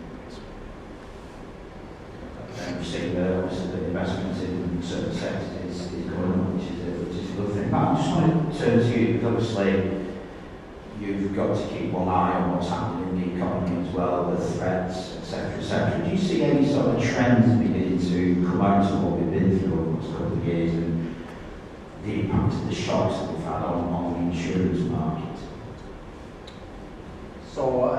You see, obviously the investment in certain sectors is going on, which is a good thing. But I just want to turn to you, because obviously you've got to keep one eye on what's happening in the economy as well, the threats, etc., etc. Do you see any sort of trends beginning to come out of what we've been through over the last couple of years, and the impact of the shocks that we've had on the insurance market? So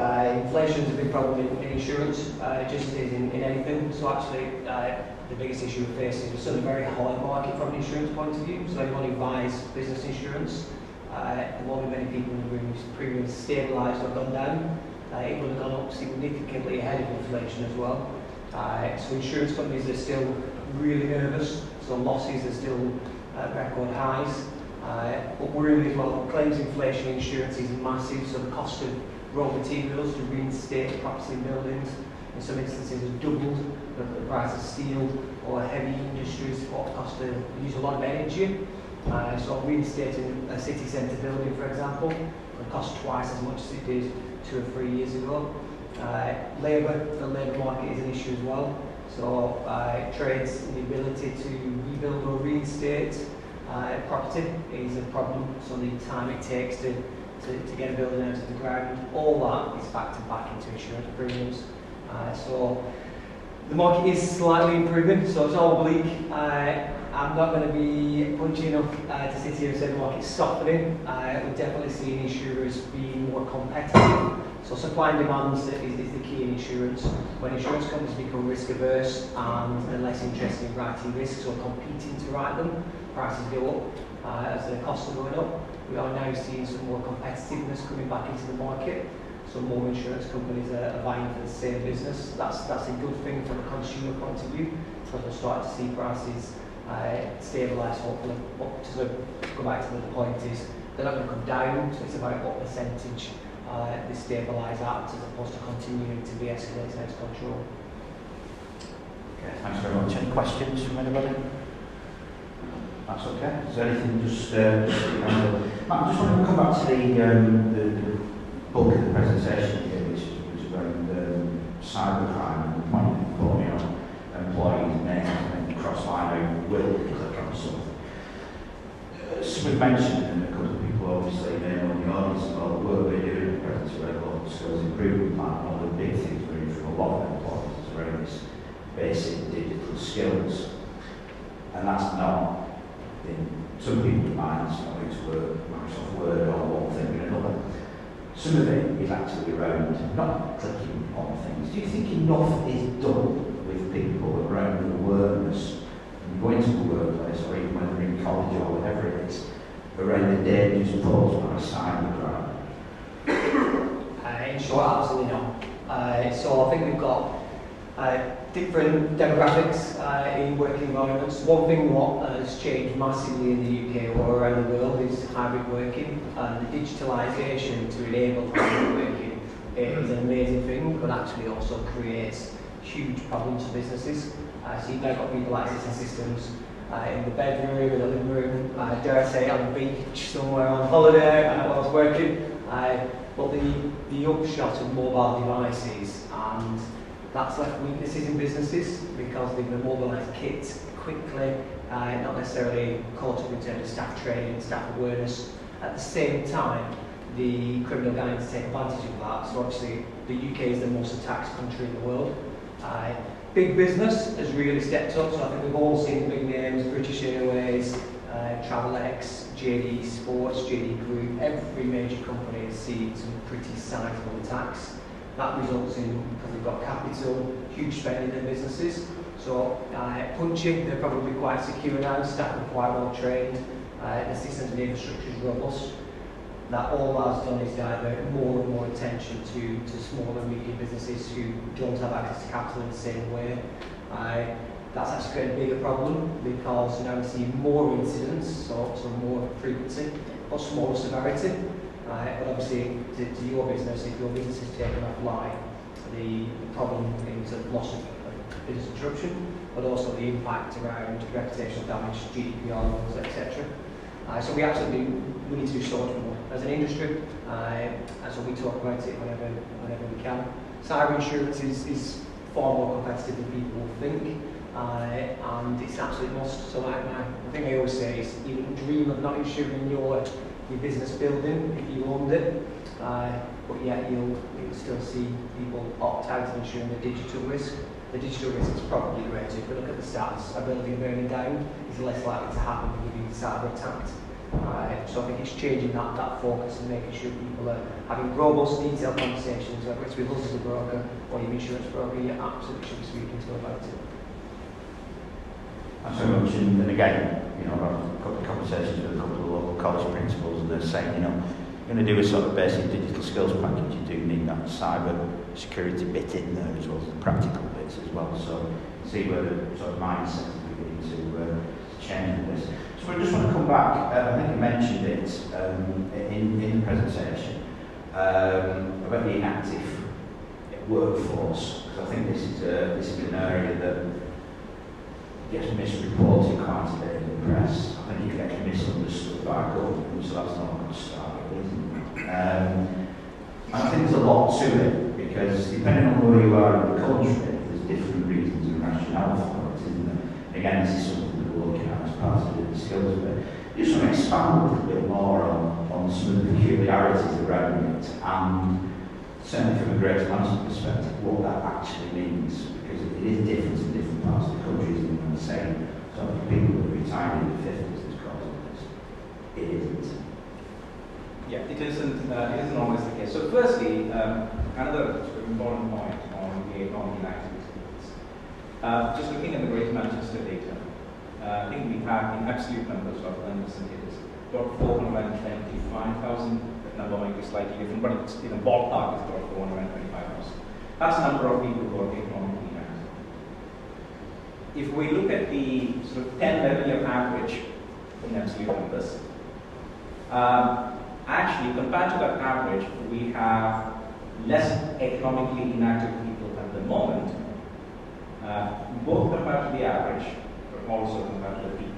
inflation is a big problem in insurance, just as it is in anything. So actually, the biggest issue we face is we're still a very high market from an insurance point of view. So anyone who buys business insurance, a lot of many people whose premiums stabilised or gone down, it would have gone up significantly ahead of inflation as well. So insurance companies are still really nervous. So losses are still at record highs. But worrying as well, claims inflation in insurance is massive. So the cost of raw materials to reinstate property in buildings, in some instances, has doubled. The price of steel or heavy industries cost to use a lot of energy. So reinstating a city centre building, for example, will cost twice as much as it did 2 or 3 years ago. The labour market is an issue as well. So trades, the ability to rebuild or reinstate property is a problem. So the time it takes to get a building out of the ground, all that is factored back into insurance premiums. So the market is slightly improving, so it's all bleak. I'm not going to be punchy enough to sit here and say the market's softening. We're definitely seeing insurers being more competitive. So supply and demand is the key in insurance. When insurance companies become risk averse and they're less interested in writing risks or competing to write them, prices go up as the costs are going up. We are now seeing some more competitiveness coming back into the market. So more insurance companies are vying for the same business. That's a good thing from a consumer point of view, because we'll start to see prices stabilise hopefully. But to sort of go back to the point is, they're not going to come down, so it's about what percentage they stabilise at, as opposed to continuing to be escalated out of control. Okay, thanks very much. Any questions from anybody? That's okay. Is there anything just Matt, I just want to come back to the bulk of the presentation here, which is around cybercrime and the point you put me on employees and cross-line who will click on something. As we've mentioned, and a couple of people obviously may know in the audience as well, the work we're doing at present to regular skills improvement plan, one of the big things we're doing for a lot of employees is around this basic digital skills. And that's not in some people's minds, it's Microsoft Word or one thing or another. Some of it is actually around not clicking on things. Do you think enough is done with people around the awareness and going to the workplace, or even when they're in college or whatever it are any dangers posed by cybercrime? In short, absolutely not. So I think we've got different demographics in working environments. One thing what has changed massively in the UK or around the world is hybrid working, and the digitalisation to enable hybrid working is an amazing thing, but actually also creates huge problems for businesses. So you've now got people accessing systems in the bedroom, in the living room, dare I say on the beach somewhere on holiday whilst working. But the upshot of mobile devices, and that's left weaknesses in businesses because they've immobilised kit quickly, not necessarily caught up in terms of staff training, staff awareness. At the same time, the criminal gangs take advantage of that. So obviously the UK is the most attacked country in the world. Big business has really stepped up, so I think we've all seen the big names, British Airways, Travelex, JD Sports, JD Group. Every major company has seen some pretty sizable attacks. That results in, because they've got capital, huge spending in their businesses. So punching, they're probably quite secure now, staff are quite well trained, the systems and infrastructure is robust. That all that's done is divert more and more attention to small and medium businesses who don't have access to capital in the same way. That's actually created a bigger problem because now we see more incidents, so more frequency, but smaller severity. But obviously, to your business, if your business is taken offline, the problem is a loss of business interruption, but also the impact around reputational damage, GDPR laws, etc. So we need to do so much more as an industry, and so we talk about it whenever we can. Cyber insurance is far more competitive than people think, and it's an absolute must. So the thing I always say is, you wouldn't dream of not insuring your business building if you owned it, but yet you'll still see people opt out of insuring the digital risk. The digital risk is probably greater. If we look at the stats, a building burning down is less likely to happen when you're being cyber attacked. So I think it's changing that focus and making sure people are having robust, detailed conversations, whether it's with us as a broker or your insurance broker, you absolutely should be speaking to about it. Thanks so much, and again, I've had a couple of conversations with a couple of local college principals, and they're saying, you're going to do a sort of basic digital skills package, you do need that cyber security bit in there as well as the practical bits as well. So see where the sort of mindset is beginning to change this. So I just want to come back. I think you mentioned it in the presentation about the inactive workforce, because I think this is an area that gets misreported quite a bit in the press. I think it gets misunderstood by government, so that's not a good start, isn't it? I think there's a lot to it, because depending on where you are in the country, there's different reasons and rationale for it, isn't there? Again, this is something that we're looking at as part of the skills bit. Just want to expand a little bit more on some of the peculiarities around it, and certainly from a greater management perspective, what that actually means, because it is different in different parts of the country, isn't it? The same. So for people that retired in the 50s, there's causing this. It isn't. Yeah, it isn't always the case. So firstly, another sort of important point on the economic activities. Just looking at the Greater Manchester data, I think we have in absolute numbers, of percentages, about 425,000. The number might be slightly different, but it's in a ballpark, it's about 425,000. That's the number of people who are economically active. If we look at the sort of 10-11-year average in absolute numbers, actually, compared to that average, we have less economically inactive people at the moment, both compared to the average, but also compared to the peak.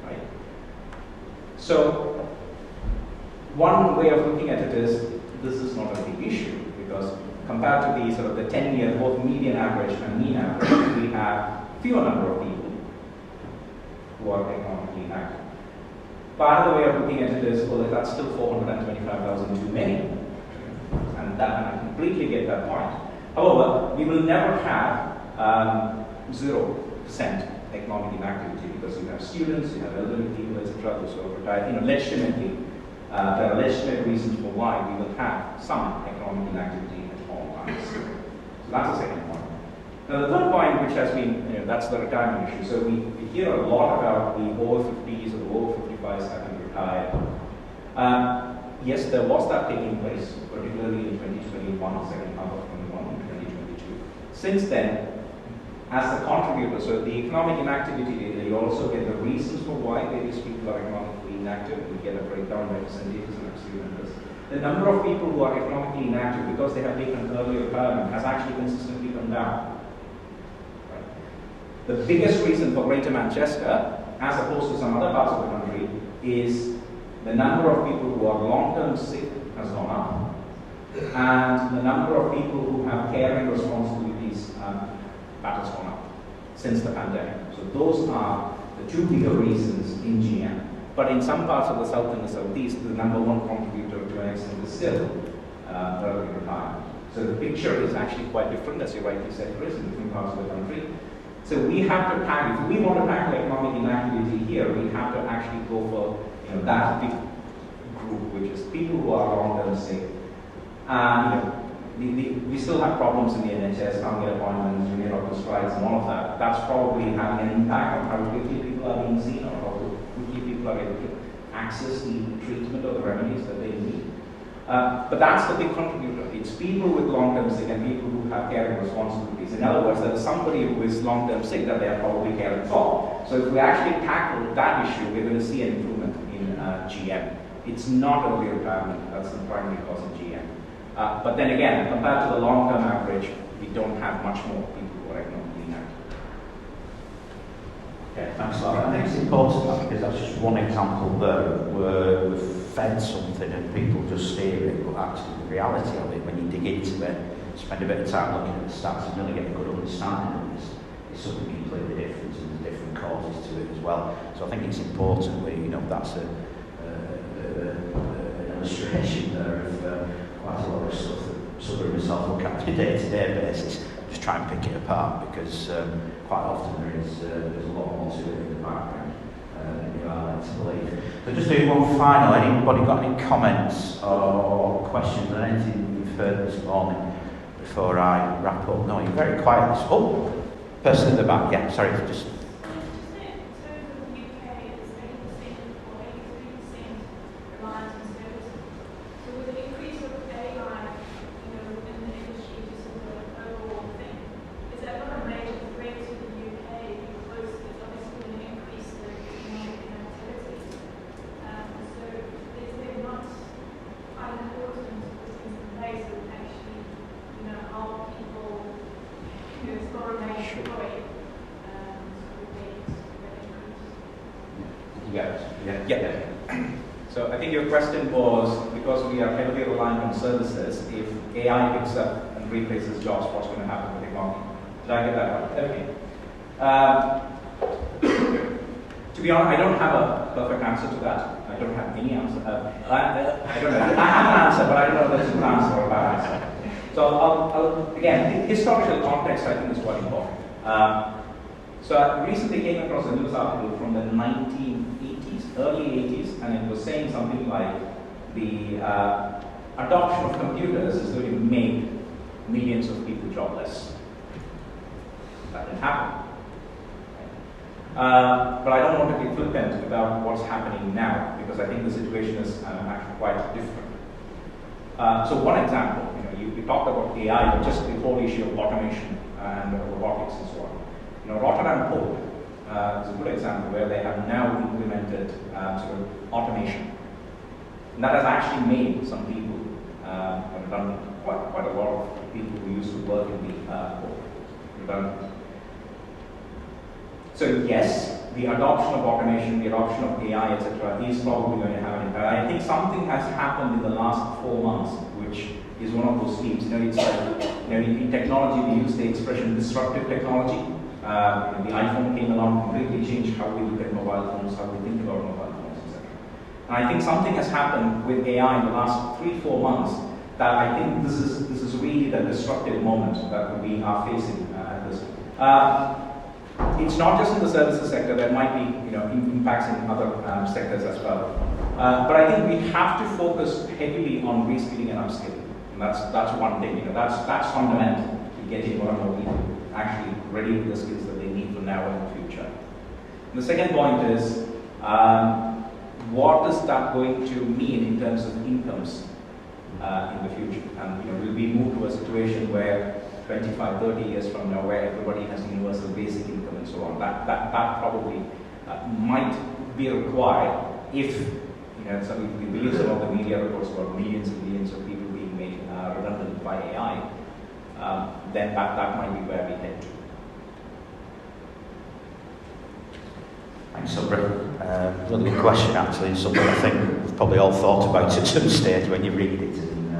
Right? So, one way of looking at it is, this is not a big issue, because compared to the sort of the 10-year, both median average and mean average, we have fewer number of people who are economically inactive. But another way of looking at it is, well, that's still 425,000 too many. And I completely get that point. However, we will never have 0% economic inactivity, because you have students, you have elderly people, etc. Those who are retired. Legitimately, there are legitimate reasons for why we will have some economic inactivity at all times. So that's the second point. Now, Now the third point, which has been, that's the retirement issue. So we hear a lot about the over 50s or the over 55s having retired. Yes, there was that taking place, particularly in 2021, second half of 21 and 2022. Since then, as the contributor, so the economic inactivity data, you also get the reasons for why various people are economically inactive. We get a breakdown by percentages and absolute numbers. The number of people who are economically inactive because they have taken early retirement has actually consistently come down. Right. The biggest reason for Greater Manchester, as opposed to some other parts of the country, is the number of people who are long-term sick has gone up, and the number of people who have caring responsibilities that has gone up since the pandemic. So those are the two bigger reasons in GM. But in some parts of the south and the southeast, the number one contributor to an extent is still early retirement. So the picture is actually quite different, as you rightly said, Chris, in different parts of the country. So we have to tackle, if we want to tackle economic inactivity here, we have to actually go for that big group, which is people who are long-term sick. We still have problems in the NHS, can't get appointments, junior doctor strikes, and all of that. That's probably having an impact on how quickly people are being seen, or how quickly people are able to access the treatment or the remedies that they need. But that's the big contributor. It's people with long-term sick and people who have caring responsibilities. In other words, there is somebody who is long-term sick that they are probably caring for. So if we actually tackle that issue, we're going to see an improvement in GM. It's not early retirement, that's the primary cause of GM. But then again, compared to the long-term average, we don't have much more people who are economically inactive. Okay, thanks a lot. I think it's important because that's just one example there where we've fed something and people just steer it, but actually the reality of it, when you dig into it, spend a bit of time looking at the stats and really get a good understanding of this, it's something completely different and there's different causes to it as well. So I think it's important where, that's an illustration there of quite a lot of stuff that Subrahmaniam myself look at on a day-to-day basis, just try and pick it apart because quite often there's a lot more to it in the background than you are led to believe. So just doing one final, anybody got any comments or questions on anything you've heard this morning before I wrap up? No, you're very quiet. Oh, person in the back, yeah, sorry, just... So I think your question was, because we are heavily reliant on services, if AI picks up and replaces jobs, what's going to happen with the economy? Did I get that right? Okay. To be honest, I don't have a perfect answer to that. I don't have any answer. I don't know. I have an answer, but I don't know if it's an answer or a bad answer. So again, the historical context I think is quite important. So I recently came across a news article from the 1980s, early 80s, and it was saying something like the adoption of computers is going to make millions of people jobless. That didn't happen. But I don't want to be flippant about what's happening now, because I think the situation is actually quite different. So one example, you talked about AI, but just the whole issue of automation and robotics and so on. Rotterdam Port is a good example where they have now implemented sort of automation. And that has actually made some people redundant. Quite a lot of people who used to work in the port redundant. So yes, the adoption of automation, the adoption of AI, etc., is probably going to have an impact. I think something has happened in the last 4 months, which is one of those themes. It's like, in technology, we use the expression disruptive technology. The iPhone came along, completely changed how we look at mobile phones, how we think about mobile phones, etc. And I think something has happened with AI in the last 3-4 months that I think this is really the disruptive moment that we are facing at this. It's not just in the services sector. There might be impacts in other sectors as well. But I think we have to focus heavily on reskilling and upskilling. And that's one thing. That's fundamental to getting more and more people actually ready with the skills that they need for now and the future. And the second point is, what is that going to mean in terms of incomes in the future? And will we move to a situation where 25, 30 years from now, where everybody has universal basic income and so on? That probably might be required if, so we believe some of the media reports about millions and millions of people being made redundant by AI, then that might be where we head to. Thanks, Subra. Really good question, actually. Something I think we've probably all thought about at some stage when you read it and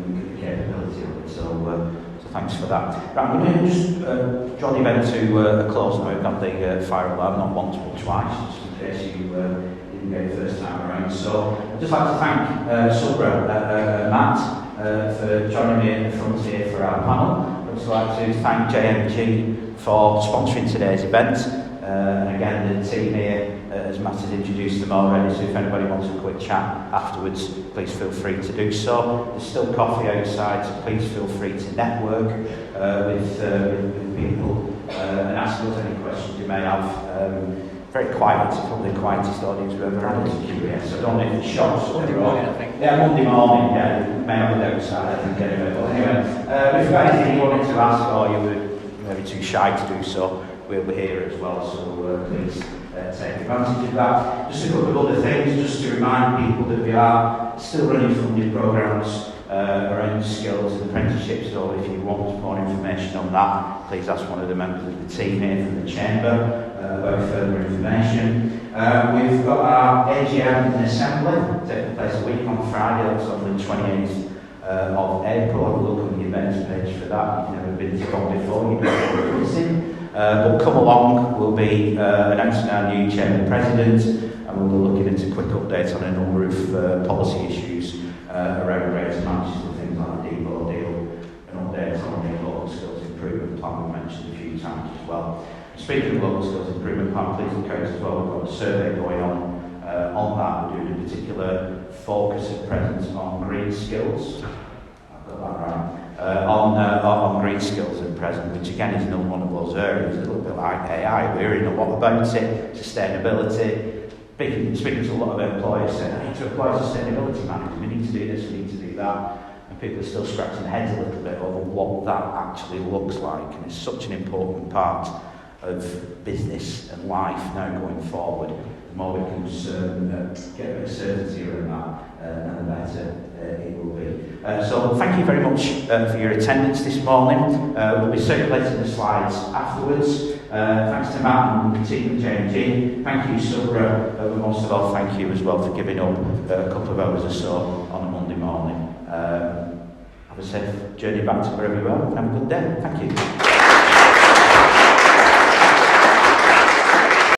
look at the capability of it. So thanks for that. Right, I'm going to just draw the event to a close now. We've got the fire alarm, not once but twice, just in case you didn't get it first time around. So I'd just like to thank Subra, Matt, for joining me at the front here for our panel. I'd also like to thank JMG for sponsoring today's event. And again, the team here, as Matt has introduced them already, so if anybody wants a quick chat afterwards, please feel free to do so. There's still coffee outside, so please feel free to network with people and ask us any questions you may have. Very quiet, it's probably the quietest audience we've ever had at QES, so I don't know if it's shots. Monday morning, I think. Yeah, Monday morning, yeah, you may have it outside, I think, anyway. But anyway, if you've got anything you wanted to ask or you were maybe too shy to do so, we'll be here as well, so please take advantage of that. Just a couple of other things, just to remind people that we are still running funded programmes around skills and apprenticeships, so if you want more information on that, please ask one of the members of the team here from the Chamber about further information. We've got our AGM and Assembly taking place a week on Friday, that's on the 28th of April. Have a look on the events page for that. If you've never been to one before, you don't know what but come along, we'll be announcing our new Chamber President, and we'll be looking at a quick update on a number of policy issues around rates and matches and things like the DBO deal, and updates on the local skills improvement plan we mentioned a few times as well. Speaking of local skills improvement plan, please look out as well, we've got a survey going on that. We're doing a particular focus at present on green skills. I've got that right. On green skills at present, which again is another one of those areas, a little bit like AI. We're hearing a lot about it, sustainability. Speaking to a lot of employers saying, I need to apply sustainability managers, we need to do this, we need to do that. And people are still scratching their heads a little bit over what that actually looks like. And it's such an important part of business and life now going forward. The more we can get a bit of certainty around that, and the better it will be. So thank you very much for your attendance this morning. We'll be circulating the slides afterwards. Thanks to Matt and the team at JMG. Thank you, Subra, but most of all, thank you as well for giving up a couple of hours or so on a Monday morning. Have a safe journey back to wherever you are, and have a good day. Thank you.